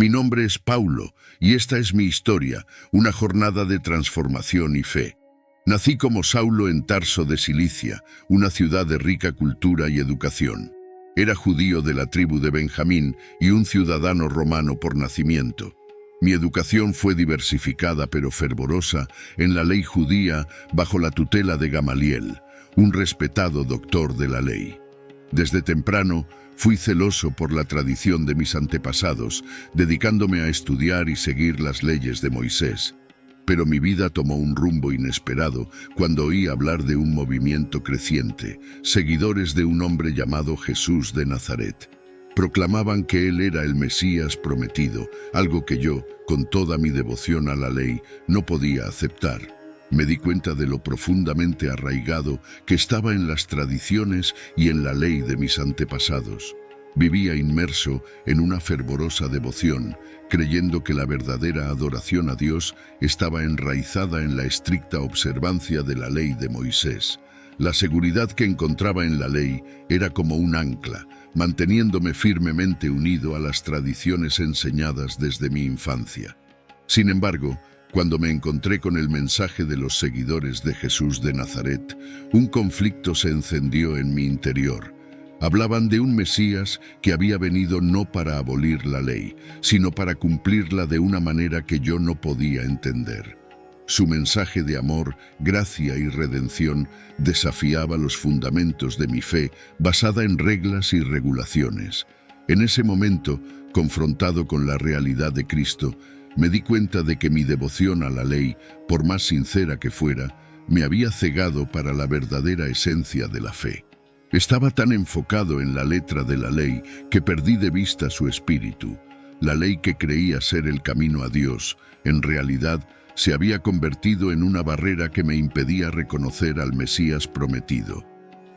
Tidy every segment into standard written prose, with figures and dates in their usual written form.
Mi nombre es Paulo y esta es mi historia, una jornada de transformación y fe. Nací como Saulo en Tarso de Cilicia, una ciudad de rica cultura y educación. Era judío de la tribu de Benjamín y un ciudadano romano por nacimiento. Mi educación fue diversificada pero fervorosa en la ley judía bajo la tutela de Gamaliel, un respetado doctor de la ley. Desde temprano fui celoso por la tradición de mis antepasados, dedicándome a estudiar y seguir las leyes de Moisés. Pero mi vida tomó un rumbo inesperado cuando oí hablar de un movimiento creciente, seguidores de un hombre llamado Jesús de Nazaret. Proclamaban que él era el Mesías prometido, algo que yo, con toda mi devoción a la ley, no podía aceptar. Me di cuenta de lo profundamente arraigado que estaba en las tradiciones y en la ley de mis antepasados. Vivía inmerso en una fervorosa devoción, creyendo que la verdadera adoración a Dios estaba enraizada en la estricta observancia de la ley de Moisés. La seguridad que encontraba en la ley era como un ancla, manteniéndome firmemente unido a las tradiciones enseñadas desde mi infancia. Sin embargo, cuando me encontré con el mensaje de los seguidores de Jesús de Nazaret, un conflicto se encendió en mi interior. Hablaban de un Mesías que había venido no para abolir la ley, sino para cumplirla de una manera que yo no podía entender. Su mensaje de amor, gracia y redención desafiaba los fundamentos de mi fe basada en reglas y regulaciones. En ese momento, confrontado con la realidad de Cristo, me di cuenta de que mi devoción a la ley, por más sincera que fuera, me había cegado para la verdadera esencia de la fe. Estaba tan enfocado en la letra de la ley que perdí de vista su espíritu. La ley que creía ser el camino a Dios, en realidad, se había convertido en una barrera que me impedía reconocer al Mesías prometido.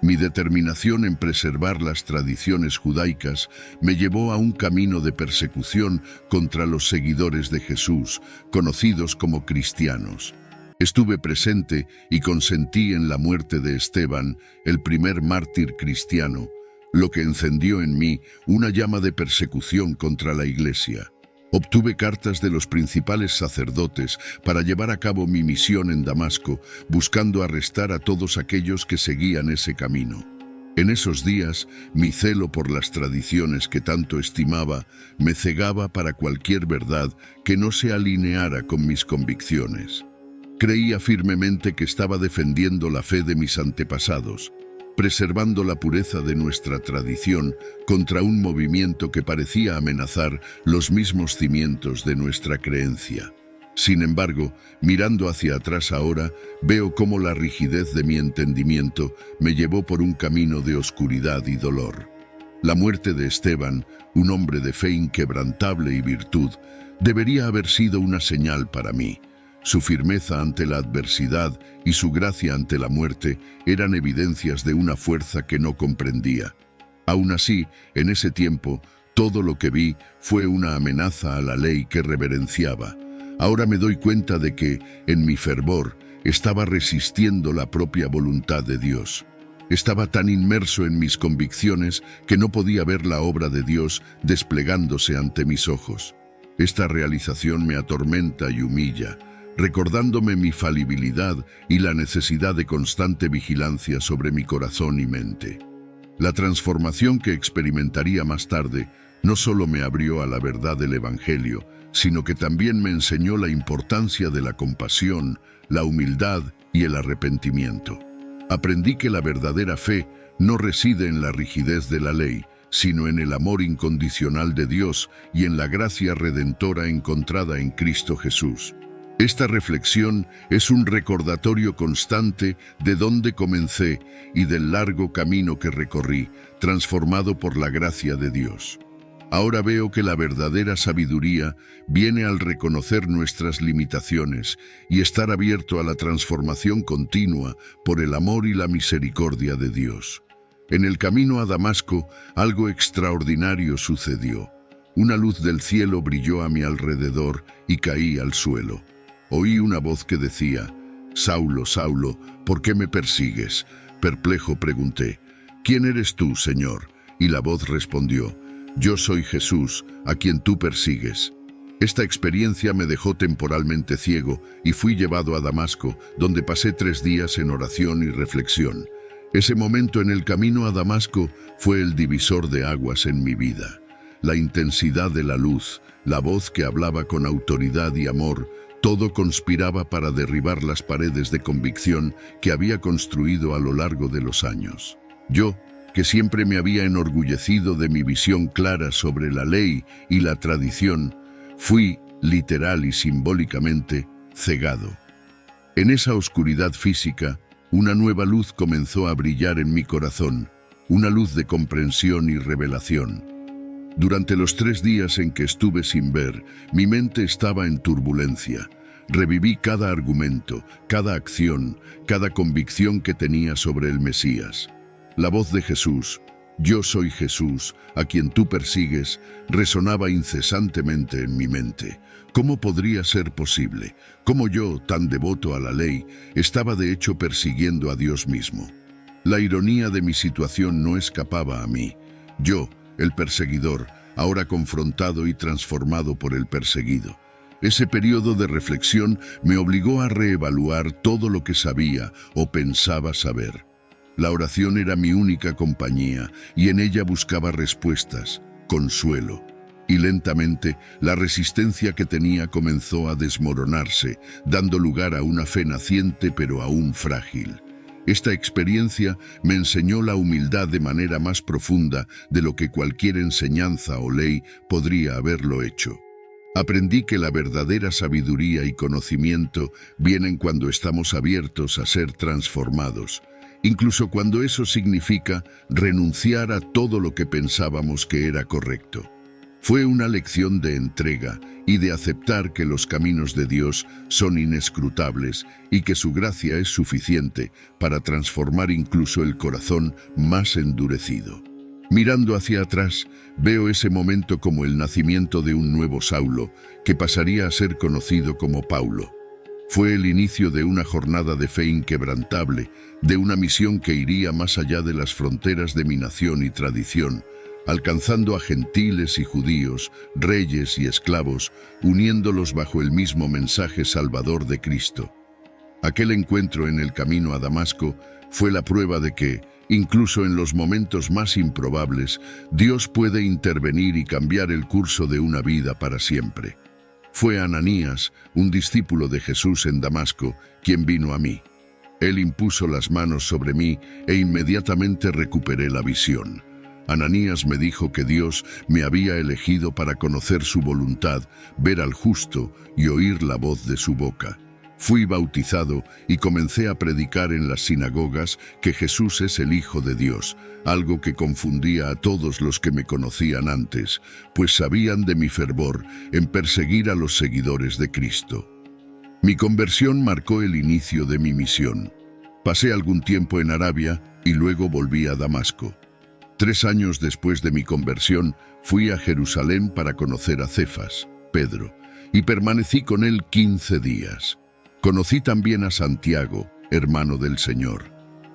Mi determinación en preservar las tradiciones judaicas me llevó a un camino de persecución contra los seguidores de Jesús, conocidos como cristianos. Estuve presente y consentí en la muerte de Esteban, el primer mártir cristiano, lo que encendió en mí una llama de persecución contra la Iglesia. Obtuve cartas de los principales sacerdotes para llevar a cabo mi misión en Damasco, buscando arrestar a todos aquellos que seguían ese camino. En esos días, mi celo por las tradiciones que tanto estimaba me cegaba para cualquier verdad que no se alineara con mis convicciones. Creía firmemente que estaba defendiendo la fe de mis antepasados, preservando la pureza de nuestra tradición contra un movimiento que parecía amenazar los mismos cimientos de nuestra creencia. Sin embargo, mirando hacia atrás ahora, veo cómo la rigidez de mi entendimiento me llevó por un camino de oscuridad y dolor. La muerte de Esteban, un hombre de fe inquebrantable y virtud, debería haber sido una señal para mí. Su firmeza ante la adversidad y su gracia ante la muerte eran evidencias de una fuerza que no comprendía. Aún así, en ese tiempo, todo lo que vi fue una amenaza a la ley que reverenciaba. Ahora me doy cuenta de que, en mi fervor, estaba resistiendo la propia voluntad de Dios. Estaba tan inmerso en mis convicciones que no podía ver la obra de Dios desplegándose ante mis ojos. Esta realización me atormenta y humilla, recordándome mi falibilidad y la necesidad de constante vigilancia sobre mi corazón y mente. La transformación que experimentaría más tarde no solo me abrió a la verdad del Evangelio, sino que también me enseñó la importancia de la compasión, la humildad y el arrepentimiento. Aprendí que la verdadera fe no reside en la rigidez de la ley, sino en el amor incondicional de Dios y en la gracia redentora encontrada en Cristo Jesús. Esta reflexión es un recordatorio constante de dónde comencé y del largo camino que recorrí, transformado por la gracia de Dios. Ahora veo que la verdadera sabiduría viene al reconocer nuestras limitaciones y estar abierto a la transformación continua por el amor y la misericordia de Dios. En el camino a Damasco, algo extraordinario sucedió. Una luz del cielo brilló a mi alrededor y caí al suelo. Oí una voz que decía: «Saulo, Saulo, ¿por qué me persigues?». Perplejo pregunté: «¿Quién eres tú, Señor?». Y la voz respondió: Yo soy Jesús, a quien tú persigues. Esta experiencia me dejó temporalmente ciego y fui llevado a Damasco, donde pasé 3 días en oración y reflexión. Ese momento en el camino a Damasco fue el divisor de aguas en mi vida. La intensidad de la luz, la voz que hablaba con autoridad y amor, todo conspiraba para derribar las paredes de convicción que había construido a lo largo de los años. Yo, que siempre me había enorgullecido de mi visión clara sobre la ley y la tradición, fui, literal y simbólicamente, cegado. En esa oscuridad física, una nueva luz comenzó a brillar en mi corazón, una luz de comprensión y revelación. Durante los 3 días en que estuve sin ver, mi mente estaba en turbulencia. Reviví cada argumento, cada acción, cada convicción que tenía sobre el Mesías. La voz de Jesús, yo soy Jesús, a quien tú persigues, resonaba incesantemente en mi mente. ¿Cómo podría ser posible? ¿Cómo yo, tan devoto a la ley, estaba de hecho persiguiendo a Dios mismo? La ironía de mi situación no escapaba a mí. Yo, el perseguidor, ahora confrontado y transformado por el perseguido. Ese periodo de reflexión me obligó a reevaluar todo lo que sabía o pensaba saber. La oración era mi única compañía y en ella buscaba respuestas, consuelo. Y lentamente, la resistencia que tenía comenzó a desmoronarse, dando lugar a una fe naciente pero aún frágil. Esta experiencia me enseñó la humildad de manera más profunda de lo que cualquier enseñanza o ley podría haberlo hecho. Aprendí que la verdadera sabiduría y conocimiento vienen cuando estamos abiertos a ser transformados, incluso cuando eso significa renunciar a todo lo que pensábamos que era correcto. Fue una lección de entrega y de aceptar que los caminos de Dios son inescrutables y que su gracia es suficiente para transformar incluso el corazón más endurecido. Mirando hacia atrás, veo ese momento como el nacimiento de un nuevo Saulo, que pasaría a ser conocido como Paulo. Fue el inicio de una jornada de fe inquebrantable, de una misión que iría más allá de las fronteras de mi nación y tradición, alcanzando a gentiles y judíos, reyes y esclavos, uniéndolos bajo el mismo mensaje salvador de Cristo. Aquel encuentro en el camino a Damasco fue la prueba de que, incluso en los momentos más improbables, Dios puede intervenir y cambiar el curso de una vida para siempre. Fue Ananías, un discípulo de Jesús en Damasco, quien vino a mí. Él impuso las manos sobre mí e inmediatamente recuperé la visión. Ananías me dijo que Dios me había elegido para conocer su voluntad, ver al justo y oír la voz de su boca. Fui bautizado y comencé a predicar en las sinagogas que Jesús es el Hijo de Dios, algo que confundía a todos los que me conocían antes, pues sabían de mi fervor en perseguir a los seguidores de Cristo. Mi conversión marcó el inicio de mi misión. Pasé algún tiempo en Arabia y luego volví a Damasco. 3 años después de mi conversión, fui a Jerusalén para conocer a Cefas, Pedro, y permanecí con él 15 días. Conocí también a Santiago, hermano del Señor.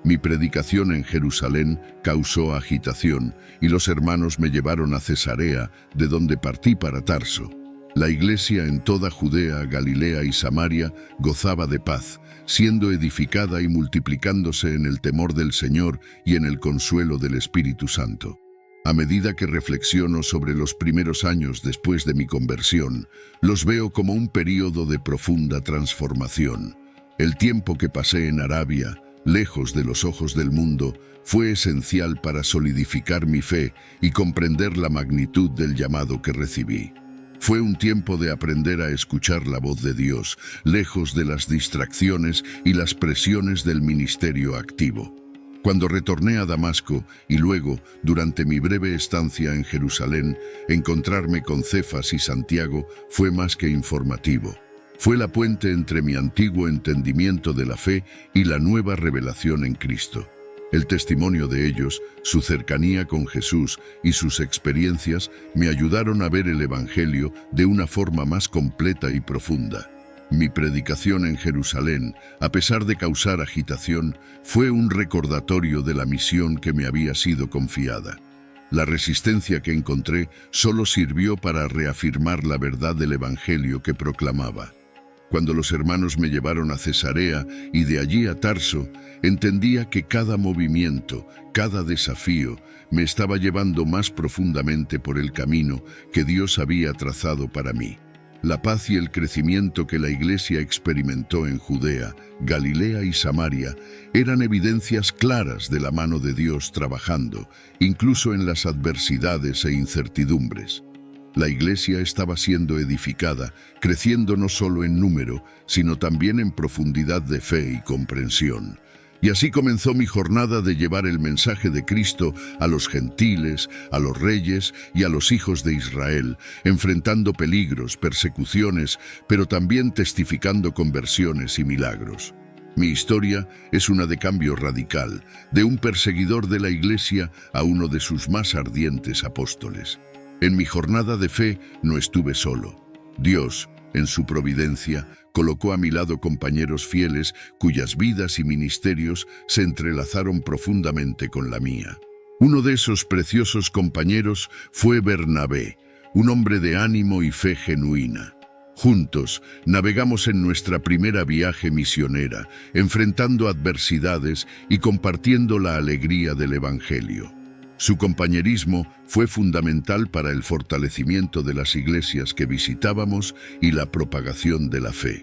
Mi predicación en Jerusalén causó agitación y los hermanos me llevaron a Cesarea, de donde partí para Tarso. La iglesia en toda Judea, Galilea y Samaria gozaba de paz, siendo edificada y multiplicándose en el temor del Señor y en el consuelo del Espíritu Santo. A medida que reflexiono sobre los primeros años después de mi conversión, los veo como un período de profunda transformación. El tiempo que pasé en Arabia, lejos de los ojos del mundo, fue esencial para solidificar mi fe y comprender la magnitud del llamado que recibí. Fue un tiempo de aprender a escuchar la voz de Dios, lejos de las distracciones y las presiones del ministerio activo. Cuando retorné a Damasco y luego, durante mi breve estancia en Jerusalén, encontrarme con Cefas y Santiago fue más que informativo. Fue la puente entre mi antiguo entendimiento de la fe y la nueva revelación en Cristo. El testimonio de ellos, su cercanía con Jesús y sus experiencias me ayudaron a ver el Evangelio de una forma más completa y profunda. Mi predicación en Jerusalén, a pesar de causar agitación, fue un recordatorio de la misión que me había sido confiada. La resistencia que encontré solo sirvió para reafirmar la verdad del Evangelio que proclamaba. Cuando los hermanos me llevaron a Cesarea y de allí a Tarso, entendía que cada movimiento, cada desafío, me estaba llevando más profundamente por el camino que Dios había trazado para mí. La paz y el crecimiento que la Iglesia experimentó en Judea, Galilea y Samaria eran evidencias claras de la mano de Dios trabajando, incluso en las adversidades e incertidumbres. La Iglesia estaba siendo edificada, creciendo no solo en número, sino también en profundidad de fe y comprensión. Y así comenzó mi jornada de llevar el mensaje de Cristo a los gentiles, a los reyes y a los hijos de Israel, enfrentando peligros, persecuciones, pero también testificando conversiones y milagros. Mi historia es una de cambio radical, de un perseguidor de la Iglesia a uno de sus más ardientes apóstoles. En mi jornada de fe no estuve solo. Dios, en su providencia, colocó a mi lado compañeros fieles cuyas vidas y ministerios se entrelazaron profundamente con la mía. Uno de esos preciosos compañeros fue Bernabé, un hombre de ánimo y fe genuina. Juntos navegamos en nuestra primera viaje misionera, enfrentando adversidades y compartiendo la alegría del Evangelio. Su compañerismo fue fundamental para el fortalecimiento de las iglesias que visitábamos y la propagación de la fe.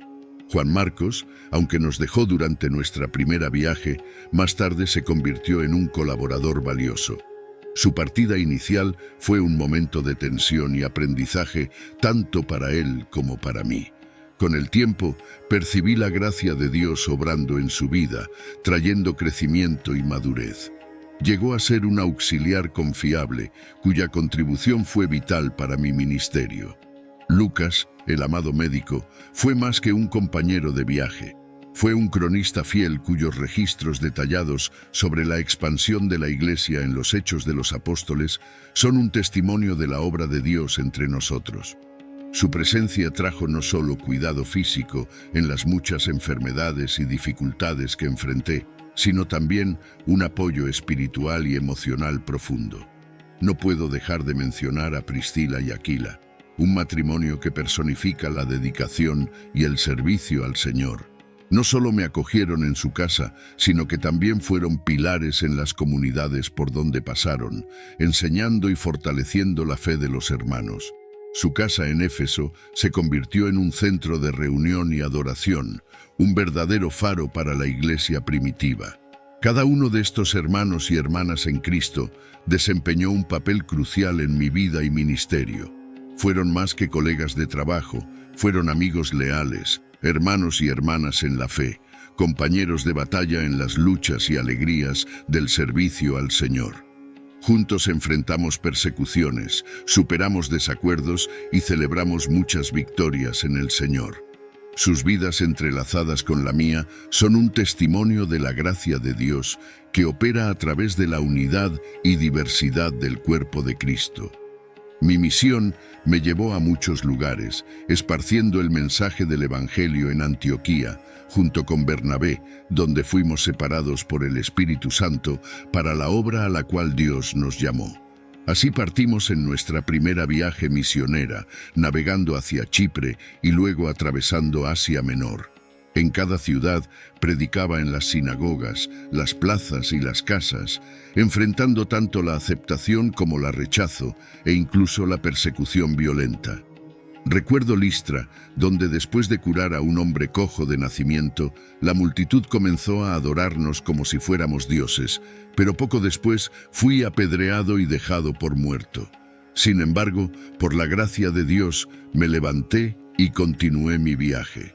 Juan Marcos, aunque nos dejó durante nuestra primera viaje, más tarde se convirtió en un colaborador valioso. Su partida inicial fue un momento de tensión y aprendizaje tanto para él como para mí. Con el tiempo, percibí la gracia de Dios obrando en su vida, trayendo crecimiento y madurez. Llegó a ser un auxiliar confiable, cuya contribución fue vital para mi ministerio. Lucas, el amado médico, fue más que un compañero de viaje. Fue un cronista fiel cuyos registros detallados sobre la expansión de la Iglesia en los Hechos de los Apóstoles son un testimonio de la obra de Dios entre nosotros. Su presencia trajo no solo cuidado físico en las muchas enfermedades y dificultades que enfrenté, sino también un apoyo espiritual y emocional profundo. No puedo dejar de mencionar a Priscila y Aquila, un matrimonio que personifica la dedicación y el servicio al Señor. No solo me acogieron en su casa, sino que también fueron pilares en las comunidades por donde pasaron, enseñando y fortaleciendo la fe de los hermanos. Su casa en Éfeso se convirtió en un centro de reunión y adoración, un verdadero faro para la iglesia primitiva. Cada uno de estos hermanos y hermanas en Cristo desempeñó un papel crucial en mi vida y ministerio. Fueron más que colegas de trabajo, fueron amigos leales, hermanos y hermanas en la fe, compañeros de batalla en las luchas y alegrías del servicio al Señor. Juntos enfrentamos persecuciones, superamos desacuerdos y celebramos muchas victorias en el Señor. Sus vidas entrelazadas con la mía son un testimonio de la gracia de Dios que opera a través de la unidad y diversidad del cuerpo de Cristo. Mi misión me llevó a muchos lugares, esparciendo el mensaje del Evangelio en Antioquía, junto con Bernabé, donde fuimos separados por el Espíritu Santo para la obra a la cual Dios nos llamó. Así partimos en nuestra primera viaje misionera, navegando hacia Chipre y luego atravesando Asia Menor. En cada ciudad predicaba en las sinagogas, las plazas y las casas, enfrentando tanto la aceptación como la rechazo e incluso la persecución violenta. Recuerdo Listra, donde después de curar a un hombre cojo de nacimiento, la multitud comenzó a adorarnos como si fuéramos dioses, pero poco después fui apedreado y dejado por muerto. Sin embargo, por la gracia de Dios, me levanté y continué mi viaje.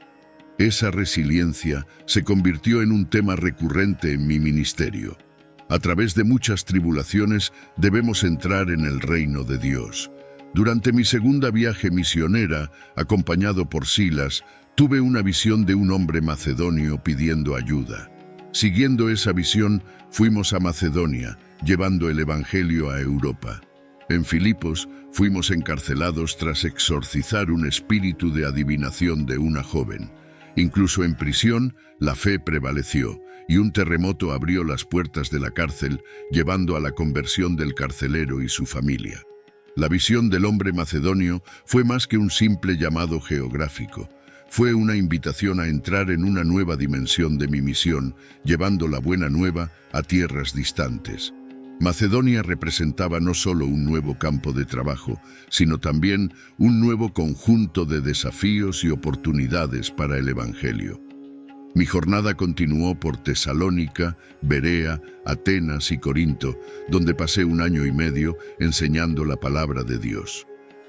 Esa resiliencia se convirtió en un tema recurrente en mi ministerio. A través de muchas tribulaciones debemos entrar en el reino de Dios. Durante mi segunda viaje misionera, acompañado por Silas, tuve una visión de un hombre macedonio pidiendo ayuda. Siguiendo esa visión, fuimos a Macedonia, llevando el Evangelio a Europa. En Filipos, fuimos encarcelados tras exorcizar un espíritu de adivinación de una joven. Incluso en prisión, la fe prevaleció, y un terremoto abrió las puertas de la cárcel, llevando a la conversión del carcelero y su familia. La visión del hombre macedonio fue más que un simple llamado geográfico. Fue una invitación a entrar en una nueva dimensión de mi misión, llevando la buena nueva a tierras distantes. Macedonia representaba no solo un nuevo campo de trabajo, sino también un nuevo conjunto de desafíos y oportunidades para el Evangelio. Mi jornada continuó por Tesalónica, Berea, Atenas y Corinto, donde pasé 1 año y medio enseñando la palabra de Dios.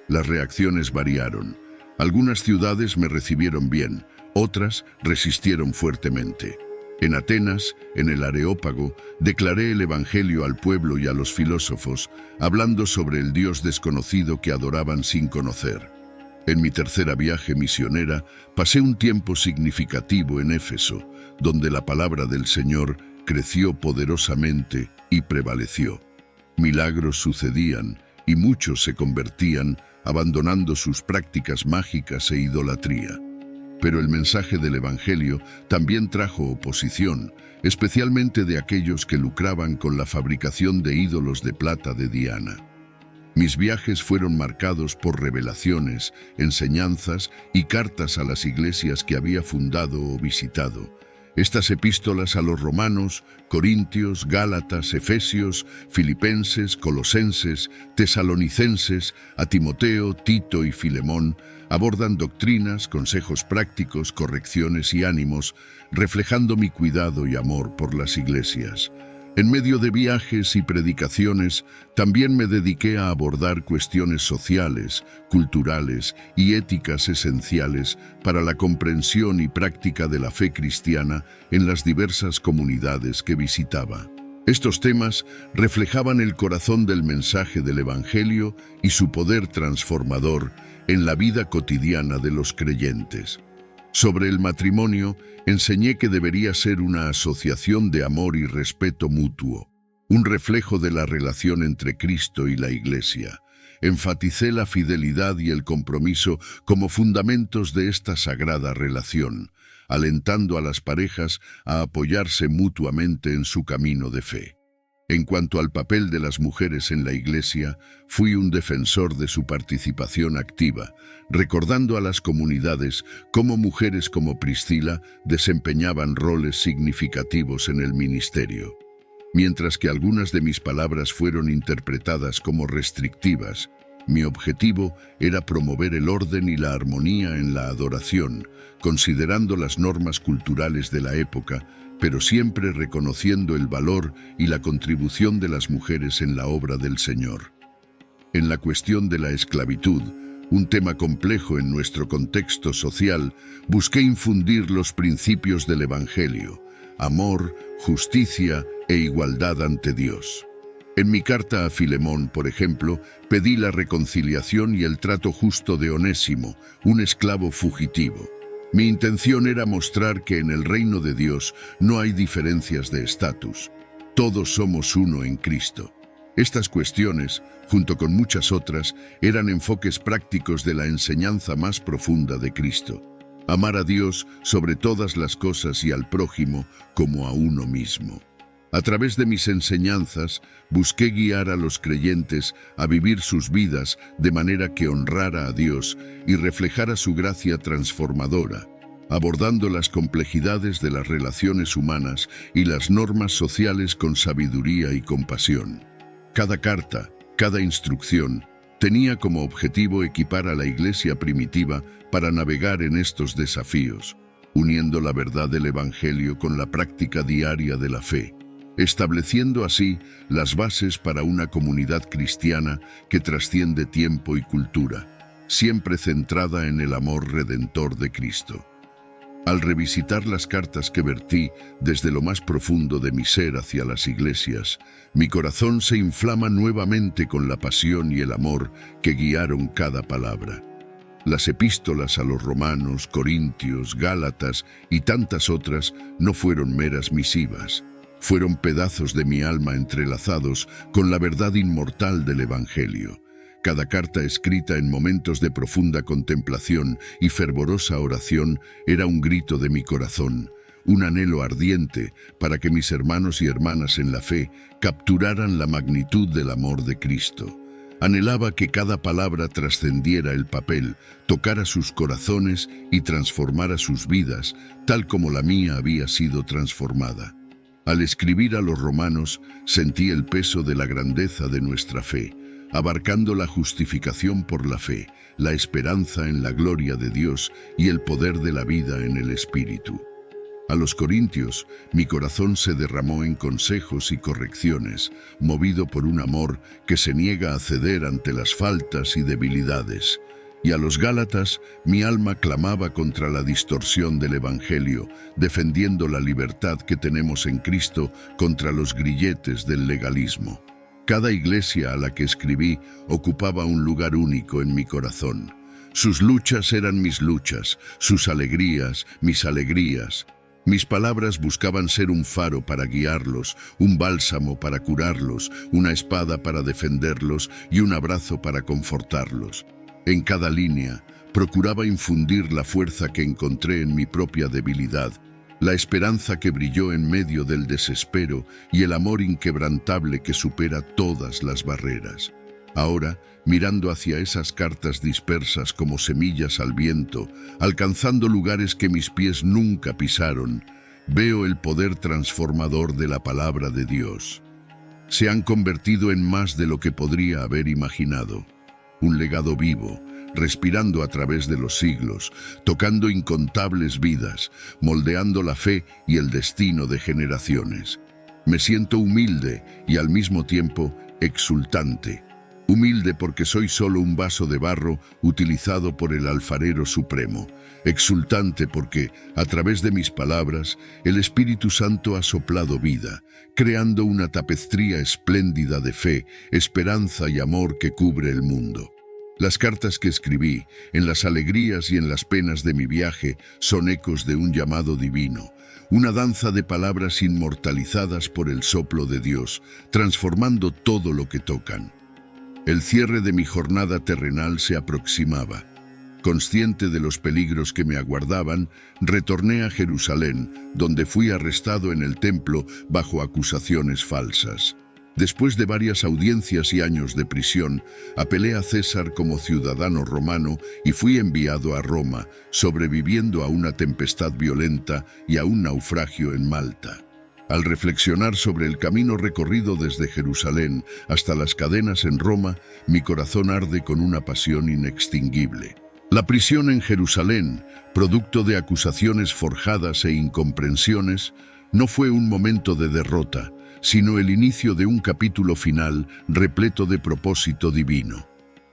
Las reacciones variaron. Algunas ciudades me recibieron bien, otras resistieron fuertemente. En Atenas, en el Areópago, declaré el Evangelio al pueblo y a los filósofos, hablando sobre el Dios desconocido que adoraban sin conocer. En mi tercera viaje misionera, pasé un tiempo significativo en Éfeso, donde la palabra del Señor creció poderosamente y prevaleció. Milagros sucedían y muchos se convertían, abandonando sus prácticas mágicas e idolatría. Pero el mensaje del Evangelio también trajo oposición, especialmente de aquellos que lucraban con la fabricación de ídolos de plata de Diana. Mis viajes fueron marcados por revelaciones, enseñanzas y cartas a las iglesias que había fundado o visitado. Estas epístolas a los romanos, corintios, gálatas, efesios, filipenses, colosenses, tesalonicenses, a Timoteo, Tito y Filemón abordan doctrinas, consejos prácticos, correcciones y ánimos, reflejando mi cuidado y amor por las iglesias. En medio de viajes y predicaciones, también me dediqué a abordar cuestiones sociales, culturales y éticas esenciales para la comprensión y práctica de la fe cristiana en las diversas comunidades que visitaba. Estos temas reflejaban el corazón del mensaje del Evangelio y su poder transformador en la vida cotidiana de los creyentes. Sobre el matrimonio, enseñé que debería ser una asociación de amor y respeto mutuo, un reflejo de la relación entre Cristo y la Iglesia. Enfaticé la fidelidad y el compromiso como fundamentos de esta sagrada relación, alentando a las parejas a apoyarse mutuamente en su camino de fe. En cuanto al papel de las mujeres en la Iglesia, fui un defensor de su participación activa, recordando a las comunidades cómo mujeres como Priscila desempeñaban roles significativos en el ministerio. Mientras que algunas de mis palabras fueron interpretadas como restrictivas, mi objetivo era promover el orden y la armonía en la adoración, considerando las normas culturales de la época, pero siempre reconociendo el valor y la contribución de las mujeres en la obra del Señor. En la cuestión de la esclavitud, un tema complejo en nuestro contexto social, busqué infundir los principios del Evangelio: amor, justicia e igualdad ante Dios. En mi carta a Filemón, por ejemplo, pedí la reconciliación y el trato justo de Onésimo, un esclavo fugitivo. Mi intención era mostrar que en el reino de Dios no hay diferencias de estatus. Todos somos uno en Cristo. Estas cuestiones, junto con muchas otras, eran enfoques prácticos de la enseñanza más profunda de Cristo: amar a Dios sobre todas las cosas y al prójimo como a uno mismo. A través de mis enseñanzas, busqué guiar a los creyentes a vivir sus vidas de manera que honrara a Dios y reflejara su gracia transformadora, abordando las complejidades de las relaciones humanas y las normas sociales con sabiduría y compasión. Cada carta, cada instrucción, tenía como objetivo equipar a la Iglesia primitiva para navegar en estos desafíos, uniendo la verdad del Evangelio con la práctica diaria de la fe, estableciendo así las bases para una comunidad cristiana que trasciende tiempo y cultura, siempre centrada en el amor redentor de Cristo. Al revisitar las cartas que vertí desde lo más profundo de mi ser hacia las iglesias, mi corazón se inflama nuevamente con la pasión y el amor que guiaron cada palabra. Las epístolas a los romanos, corintios, gálatas y tantas otras no fueron meras misivas. Fueron pedazos de mi alma entrelazados con la verdad inmortal del Evangelio. Cada carta escrita en momentos de profunda contemplación y fervorosa oración era un grito de mi corazón, un anhelo ardiente para que mis hermanos y hermanas en la fe capturaran la magnitud del amor de Cristo. Anhelaba que cada palabra trascendiera el papel, tocara sus corazones y transformara sus vidas, tal como la mía había sido transformada. Al escribir a los romanos, sentí el peso de la grandeza de nuestra fe, abarcando la justificación por la fe, la esperanza en la gloria de Dios y el poder de la vida en el Espíritu. A los corintios, mi corazón se derramó en consejos y correcciones, movido por un amor que se niega a ceder ante las faltas y debilidades. Y a los gálatas, mi alma clamaba contra la distorsión del Evangelio, defendiendo la libertad que tenemos en Cristo contra los grilletes del legalismo. Cada iglesia a la que escribí ocupaba un lugar único en mi corazón. Sus luchas eran mis luchas, sus alegrías, mis alegrías. Mis palabras buscaban ser un faro para guiarlos, un bálsamo para curarlos, una espada para defenderlos y un abrazo para confortarlos. En cada línea, procuraba infundir la fuerza que encontré en mi propia debilidad, la esperanza que brilló en medio del desespero y el amor inquebrantable que supera todas las barreras. Ahora, mirando hacia esas cartas dispersas como semillas al viento, alcanzando lugares que mis pies nunca pisaron, veo el poder transformador de la palabra de Dios. Se han convertido en más de lo que podría haber imaginado. Un legado vivo, respirando a través de los siglos, tocando incontables vidas, moldeando la fe y el destino de generaciones. Me siento humilde y al mismo tiempo exultante. Humilde porque soy solo un vaso de barro utilizado por el alfarero supremo. Exultante porque, a través de mis palabras, el Espíritu Santo ha soplado vida, creando una tapestría espléndida de fe, esperanza y amor que cubre el mundo. Las cartas que escribí, en las alegrías y en las penas de mi viaje, son ecos de un llamado divino, una danza de palabras inmortalizadas por el soplo de Dios, transformando todo lo que tocan. El cierre de mi jornada terrenal se aproximaba. Consciente de los peligros que me aguardaban, retorné a Jerusalén, donde fui arrestado en el templo bajo acusaciones falsas. Después de varias audiencias y años de prisión, apelé a César como ciudadano romano y fui enviado a Roma, sobreviviendo a una tempestad violenta y a un naufragio en Malta. Al reflexionar sobre el camino recorrido desde Jerusalén hasta las cadenas en Roma, mi corazón arde con una pasión inextinguible. La prisión en Jerusalén, producto de acusaciones forjadas e incomprensiones, no fue un momento de derrota, sino el inicio de un capítulo final repleto de propósito divino.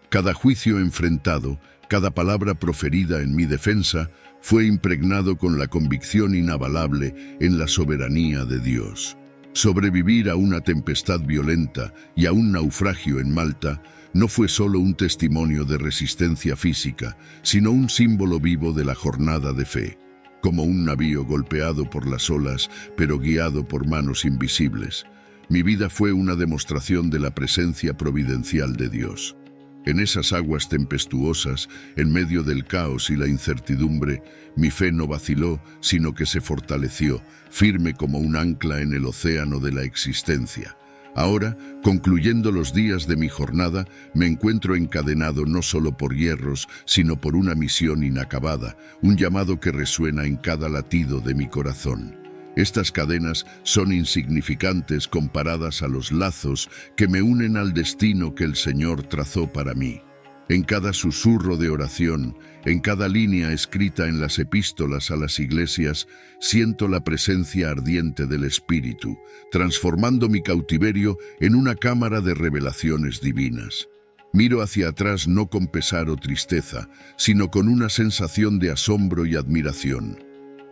Cada juicio enfrentado, cada palabra proferida en mi defensa, fue impregnado con la convicción inabalable en la soberanía de Dios. Sobrevivir a una tempestad violenta y a un naufragio en Malta no fue solo un testimonio de resistencia física, sino un símbolo vivo de la jornada de fe. Como un navío golpeado por las olas, pero guiado por manos invisibles, mi vida fue una demostración de la presencia providencial de Dios. En esas aguas tempestuosas, en medio del caos y la incertidumbre, mi fe no vaciló, sino que se fortaleció, firme como un ancla en el océano de la existencia. Ahora, concluyendo los días de mi jornada, me encuentro encadenado no solo por hierros, sino por una misión inacabada, un llamado que resuena en cada latido de mi corazón. Estas cadenas son insignificantes comparadas a los lazos que me unen al destino que el Señor trazó para mí. En cada susurro de oración, en cada línea escrita en las epístolas a las iglesias, siento la presencia ardiente del Espíritu, transformando mi cautiverio en una cámara de revelaciones divinas. Miro hacia atrás no con pesar o tristeza, sino con una sensación de asombro y admiración.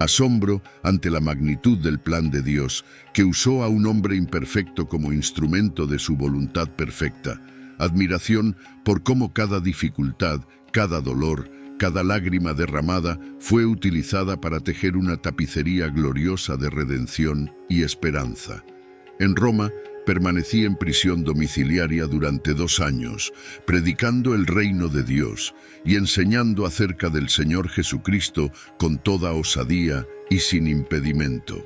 Asombro ante la magnitud del plan de Dios, que usó a un hombre imperfecto como instrumento de su voluntad perfecta. Admiración por cómo cada dificultad, cada dolor, cada lágrima derramada fue utilizada para tejer una tapicería gloriosa de redención y esperanza. En Roma, permanecí en prisión domiciliaria durante 2 años, predicando el reino de Dios y enseñando acerca del Señor Jesucristo con toda osadía y sin impedimento.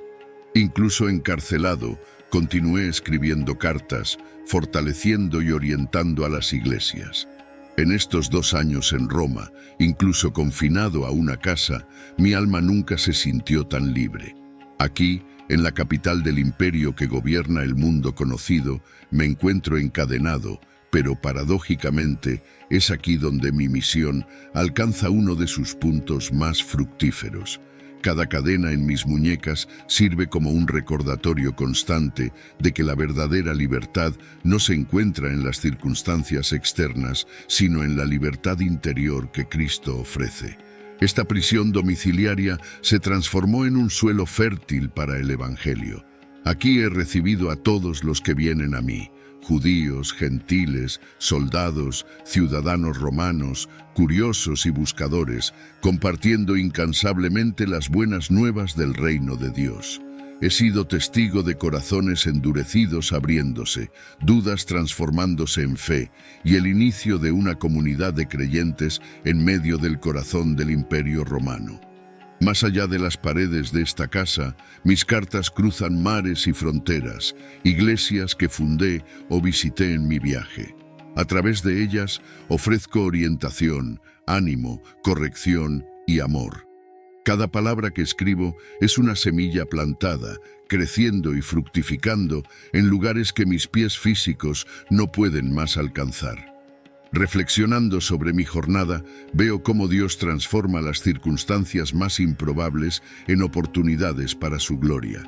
Incluso encarcelado, continué escribiendo cartas, fortaleciendo y orientando a las iglesias. En estos 2 años en Roma, incluso confinado a una casa, mi alma nunca se sintió tan libre. Aquí, en la capital del imperio que gobierna el mundo conocido, me encuentro encadenado, pero paradójicamente es aquí donde mi misión alcanza uno de sus puntos más fructíferos. Cada cadena en mis muñecas sirve como un recordatorio constante de que la verdadera libertad no se encuentra en las circunstancias externas, sino en la libertad interior que Cristo ofrece. Esta prisión domiciliaria se transformó en un suelo fértil para el Evangelio. Aquí he recibido a todos los que vienen a mí: judíos, gentiles, soldados, ciudadanos romanos, curiosos y buscadores, compartiendo incansablemente las buenas nuevas del reino de Dios. He sido testigo de corazones endurecidos abriéndose, dudas transformándose en fe, y el inicio de una comunidad de creyentes en medio del corazón del Imperio Romano. Más allá de las paredes de esta casa, mis cartas cruzan mares y fronteras, iglesias que fundé o visité en mi viaje. A través de ellas ofrezco orientación, ánimo, corrección y amor. Cada palabra que escribo es una semilla plantada, creciendo y fructificando en lugares que mis pies físicos no pueden más alcanzar. Reflexionando sobre mi jornada, veo cómo Dios transforma las circunstancias más improbables en oportunidades para su gloria.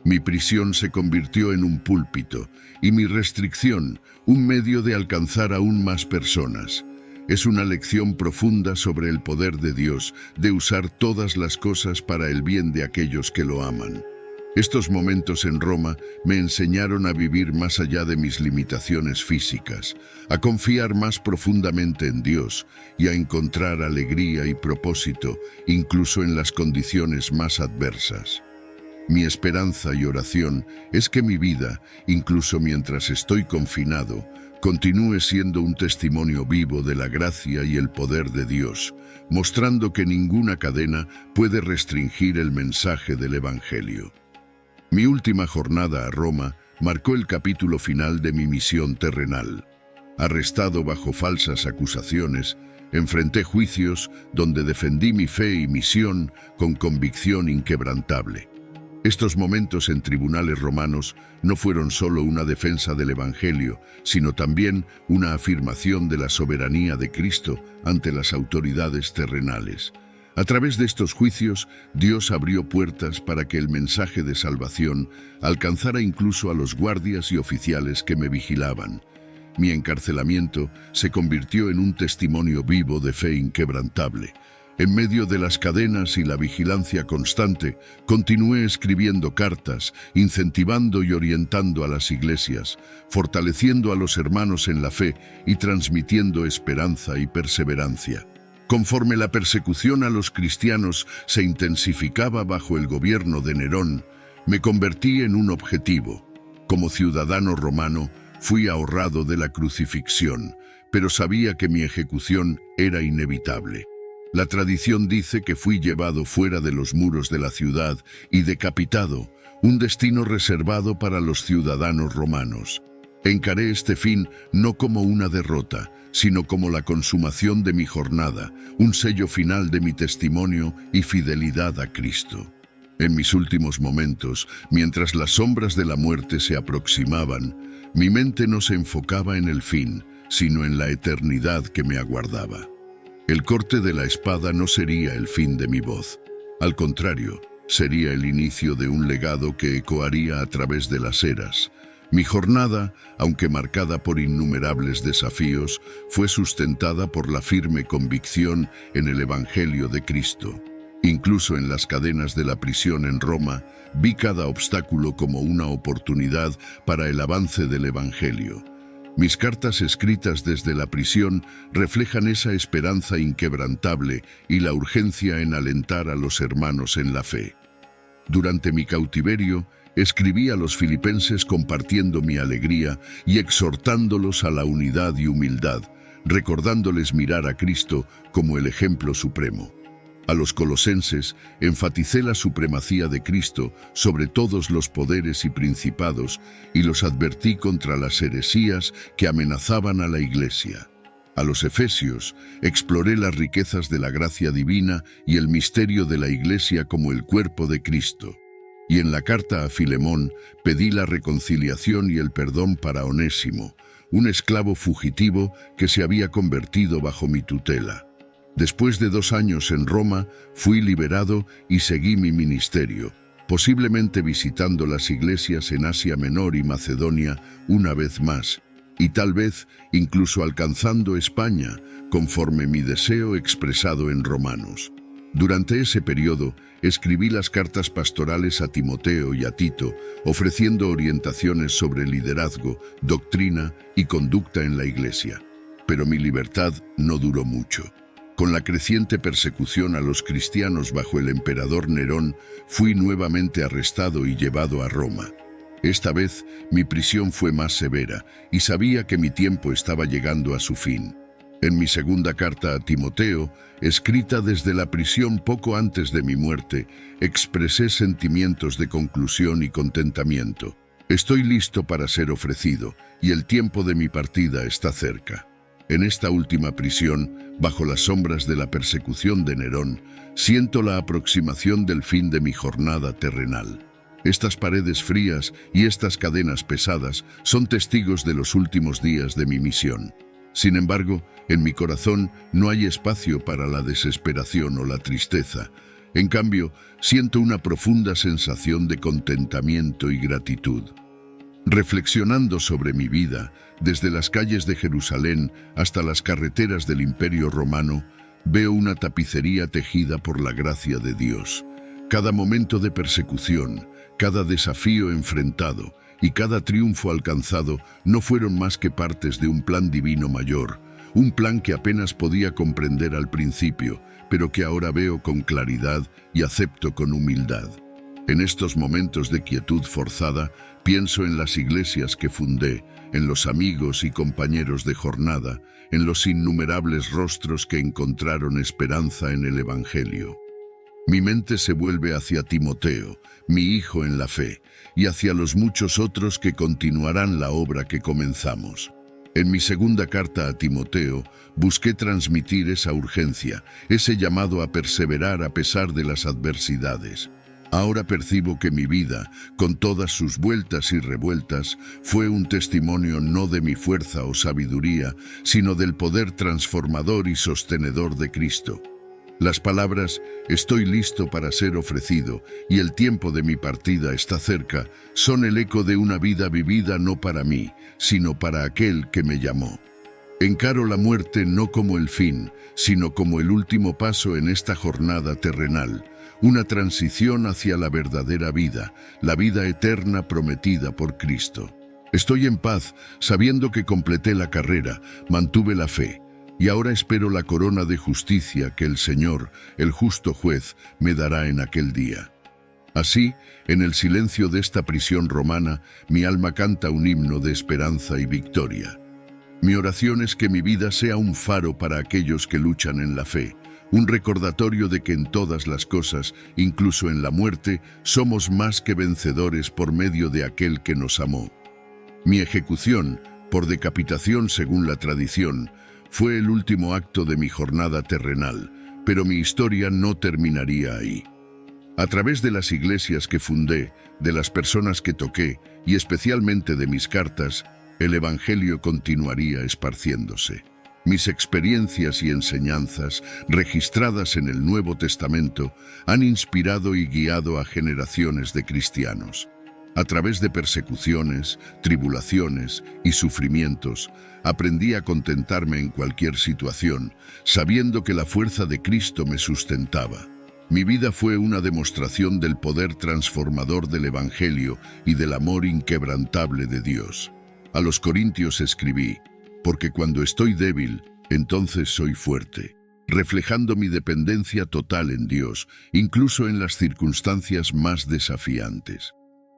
Mi prisión se convirtió en un púlpito y mi restricción, un medio de alcanzar aún más personas. Es una lección profunda sobre el poder de Dios de usar todas las cosas para el bien de aquellos que lo aman. Estos momentos en Roma me enseñaron a vivir más allá de mis limitaciones físicas, a confiar más profundamente en Dios y a encontrar alegría y propósito incluso en las condiciones más adversas. Mi esperanza y oración es que mi vida, incluso mientras estoy confinado, continúe siendo un testimonio vivo de la gracia y el poder de Dios, mostrando que ninguna cadena puede restringir el mensaje del Evangelio. Mi última jornada a Roma marcó el capítulo final de mi misión terrenal. Arrestado bajo falsas acusaciones, enfrenté juicios donde defendí mi fe y misión con convicción inquebrantable. Estos momentos en tribunales romanos no fueron solo una defensa del Evangelio, sino también una afirmación de la soberanía de Cristo ante las autoridades terrenales. A través de estos juicios, Dios abrió puertas para que el mensaje de salvación alcanzara incluso a los guardias y oficiales que me vigilaban. Mi encarcelamiento se convirtió en un testimonio vivo de fe inquebrantable. En medio de las cadenas y la vigilancia constante, continué escribiendo cartas, incentivando y orientando a las iglesias, fortaleciendo a los hermanos en la fe y transmitiendo esperanza y perseverancia. Conforme la persecución a los cristianos se intensificaba bajo el gobierno de Nerón, me convertí en un objetivo. Como ciudadano romano, fui ahorrado de la crucifixión, pero sabía que mi ejecución era inevitable. La tradición dice que fui llevado fuera de los muros de la ciudad y decapitado, un destino reservado para los ciudadanos romanos. Encaré este fin no como una derrota, sino como la consumación de mi jornada, un sello final de mi testimonio y fidelidad a Cristo. En mis últimos momentos, mientras las sombras de la muerte se aproximaban, mi mente no se enfocaba en el fin, sino en la eternidad que me aguardaba. El corte de la espada no sería el fin de mi voz. Al contrario, sería el inicio de un legado que ecoaría a través de las eras. Mi jornada, aunque marcada por innumerables desafíos, fue sustentada por la firme convicción en el Evangelio de Cristo. Incluso en las cadenas de la prisión en Roma, vi cada obstáculo como una oportunidad para el avance del Evangelio. Mis cartas escritas desde la prisión reflejan esa esperanza inquebrantable y la urgencia en alentar a los hermanos en la fe. Durante mi cautiverio, escribí a los filipenses compartiendo mi alegría y exhortándolos a la unidad y humildad, recordándoles mirar a Cristo como el ejemplo supremo. A los colosenses enfaticé la supremacía de Cristo sobre todos los poderes y principados y los advertí contra las heresías que amenazaban a la Iglesia. A los efesios exploré las riquezas de la gracia divina y el misterio de la Iglesia como el cuerpo de Cristo. Y en la carta a Filemón pedí la reconciliación y el perdón para Onésimo, un esclavo fugitivo que se había convertido bajo mi tutela. Después de 2 años en Roma, fui liberado y seguí mi ministerio, posiblemente visitando las iglesias en Asia Menor y Macedonia una vez más, y tal vez incluso alcanzando España, conforme mi deseo expresado en Romanos. Durante ese periodo, escribí las cartas pastorales a Timoteo y a Tito, ofreciendo orientaciones sobre liderazgo, doctrina y conducta en la iglesia. Pero mi libertad no duró mucho. Con la creciente persecución a los cristianos bajo el emperador Nerón, fui nuevamente arrestado y llevado a Roma. Esta vez, mi prisión fue más severa y sabía que mi tiempo estaba llegando a su fin. En mi segunda carta a Timoteo, escrita desde la prisión poco antes de mi muerte, expresé sentimientos de conclusión y contentamiento. Estoy listo para ser ofrecido y el tiempo de mi partida está cerca. En esta última prisión, bajo las sombras de la persecución de Nerón, siento la aproximación del fin de mi jornada terrenal. Estas paredes frías y estas cadenas pesadas son testigos de los últimos días de mi misión. Sin embargo, en mi corazón no hay espacio para la desesperación o la tristeza. En cambio, siento una profunda sensación de contentamiento y gratitud. Reflexionando sobre mi vida, desde las calles de Jerusalén hasta las carreteras del Imperio Romano, veo una tapicería tejida por la gracia de Dios. Cada momento de persecución, cada desafío enfrentado y cada triunfo alcanzado no fueron más que partes de un plan divino mayor, un plan que apenas podía comprender al principio, pero que ahora veo con claridad y acepto con humildad. En estos momentos de quietud forzada, pienso en las iglesias que fundé, en los amigos y compañeros de jornada, en los innumerables rostros que encontraron esperanza en el Evangelio. Mi mente se vuelve hacia Timoteo, mi hijo en la fe, y hacia los muchos otros que continuarán la obra que comenzamos. En mi segunda carta a Timoteo, busqué transmitir esa urgencia, ese llamado a perseverar a pesar de las adversidades. Ahora percibo que mi vida, con todas sus vueltas y revueltas, fue un testimonio no de mi fuerza o sabiduría, sino del poder transformador y sostenedor de Cristo. Las palabras «estoy listo para ser ofrecido» y «el tiempo de mi partida está cerca» son el eco de una vida vivida no para mí, sino para aquel que me llamó. Encaro la muerte no como el fin, sino como el último paso en esta jornada terrenal, una transición hacia la verdadera vida, la vida eterna prometida por Cristo. Estoy en paz, sabiendo que completé la carrera, mantuve la fe, y ahora espero la corona de justicia que el Señor, el justo juez, me dará en aquel día. Así, en el silencio de esta prisión romana, mi alma canta un himno de esperanza y victoria. Mi oración es que mi vida sea un faro para aquellos que luchan en la fe, un recordatorio de que en todas las cosas, incluso en la muerte, somos más que vencedores por medio de aquel que nos amó. Mi ejecución, por decapitación según la tradición, fue el último acto de mi jornada terrenal, pero mi historia no terminaría ahí. A través de las iglesias que fundé, de las personas que toqué y especialmente de mis cartas, el Evangelio continuaría esparciéndose. Mis experiencias y enseñanzas, registradas en el Nuevo Testamento, han inspirado y guiado a generaciones de cristianos. A través de persecuciones, tribulaciones y sufrimientos, aprendí a contentarme en cualquier situación, sabiendo que la fuerza de Cristo me sustentaba. Mi vida fue una demostración del poder transformador del Evangelio y del amor inquebrantable de Dios. A los Corintios escribí, porque cuando estoy débil, entonces soy fuerte, reflejando mi dependencia total en Dios, incluso en las circunstancias más desafiantes.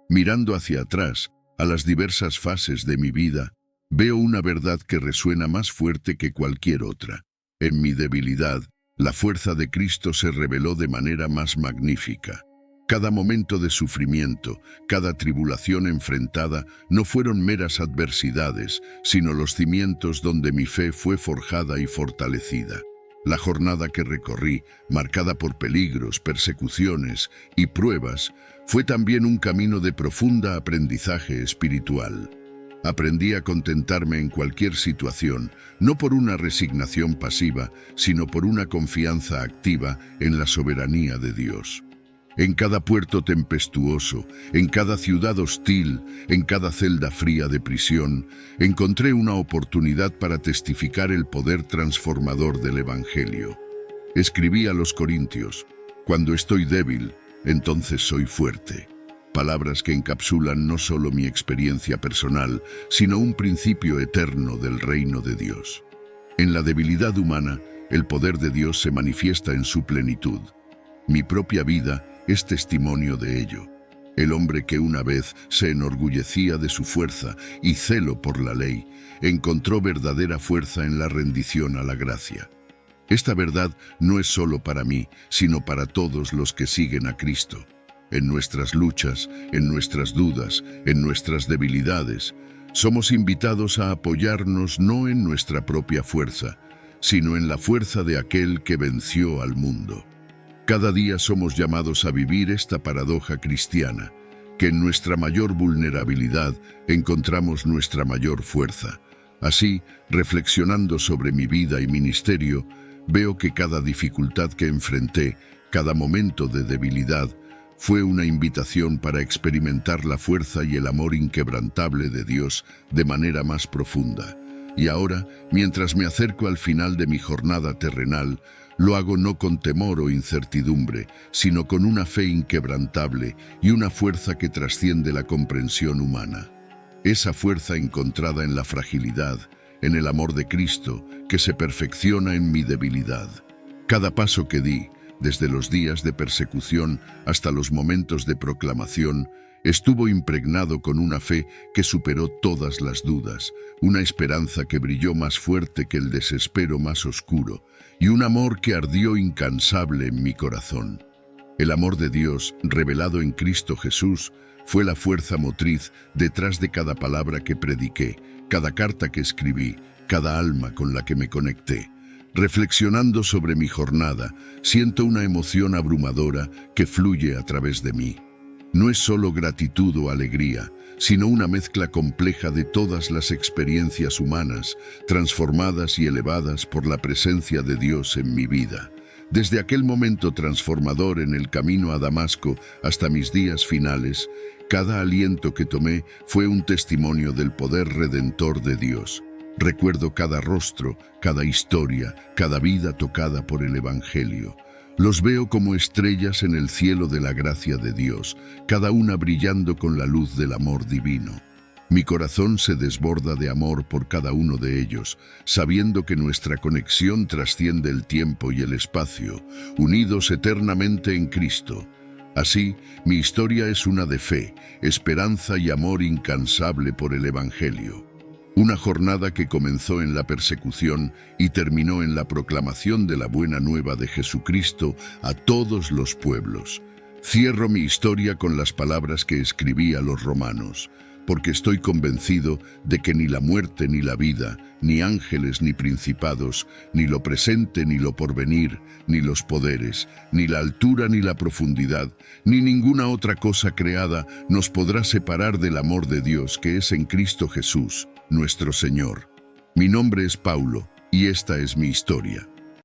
Mirando hacia atrás, a las diversas fases de mi vida, veo una verdad que resuena más fuerte que cualquier otra. En mi debilidad, La fuerza de Cristo se reveló de manera más magnífica. Cada momento de sufrimiento, cada tribulación enfrentada, no fueron meras adversidades, sino los cimientos donde mi fe fue forjada y fortalecida. La jornada que recorrí, marcada por peligros, persecuciones y pruebas, fue también un camino de profunda aprendizaje espiritual. Aprendí a contentarme en cualquier situación, no por una resignación pasiva, sino por una confianza activa en la soberanía de Dios. En cada puerto tempestuoso, en cada ciudad hostil, en cada celda fría de prisión, encontré una oportunidad para testificar el poder transformador del Evangelio. Escribí a los Corintios: cuando estoy débil, entonces soy fuerte. Palabras que encapsulan no solo mi experiencia personal, sino un principio eterno del reino de Dios. En la debilidad humana, el poder de Dios se manifiesta en su plenitud. Mi propia vida es testimonio de ello. El hombre que una vez se enorgullecía de su fuerza y celo por la ley, encontró verdadera fuerza en la rendición a la gracia. Esta verdad no es solo para mí, sino para todos los que siguen a Cristo. En nuestras luchas, en nuestras dudas, en nuestras debilidades, somos invitados a apoyarnos no en nuestra propia fuerza, sino en la fuerza de aquel que venció al mundo. Cada día somos llamados a vivir esta paradoja cristiana, que en nuestra mayor vulnerabilidad encontramos nuestra mayor fuerza. Así, reflexionando sobre mi vida y ministerio, veo que cada dificultad que enfrenté, cada momento de debilidad, fue una invitación para experimentar la fuerza y el amor inquebrantable de Dios de manera más profunda. Y ahora, mientras me acerco al final de mi jornada terrenal, lo hago no con temor o incertidumbre, sino con una fe inquebrantable y una fuerza que trasciende la comprensión humana. Esa fuerza encontrada en la fragilidad, en el amor de Cristo, que se perfecciona en mi debilidad. Cada paso que di, desde los días de persecución hasta los momentos de proclamación, estuvo impregnado con una fe que superó todas las dudas, una esperanza que brilló más fuerte que el desespero más oscuro, y un amor que ardió incansable en mi corazón. El amor de Dios, revelado en Cristo Jesús, fue la fuerza motriz detrás de cada palabra que prediqué, cada carta que escribí, cada alma con la que me conecté. Reflexionando sobre mi jornada, siento una emoción abrumadora que fluye a través de mí. No es solo gratitud o alegría, sino una mezcla compleja de todas las experiencias humanas, transformadas y elevadas por la presencia de Dios en mi vida. Desde aquel momento transformador en el camino a Damasco hasta mis días finales, cada aliento que tomé fue un testimonio del poder redentor de Dios. Recuerdo cada rostro, cada historia, cada vida tocada por el Evangelio. Los veo como estrellas en el cielo de la gracia de Dios, cada una brillando con la luz del amor divino. Mi corazón se desborda de amor por cada uno de ellos, sabiendo que nuestra conexión trasciende el tiempo y el espacio, unidos eternamente en Cristo. Así, mi historia es una de fe, esperanza y amor incansable por el Evangelio. Una jornada que comenzó en la persecución y terminó en la proclamación de la buena nueva de Jesucristo a todos los pueblos. Cierro mi historia con las palabras que escribí a los romanos, porque estoy convencido de que ni la muerte ni la vida, ni ángeles ni principados, ni lo presente ni lo porvenir, ni los poderes, ni la altura ni la profundidad, ni ninguna otra cosa creada nos podrá separar del amor de Dios que es en Cristo Jesús, nuestro Señor. Mi nombre es Paulo, y esta es mi historia.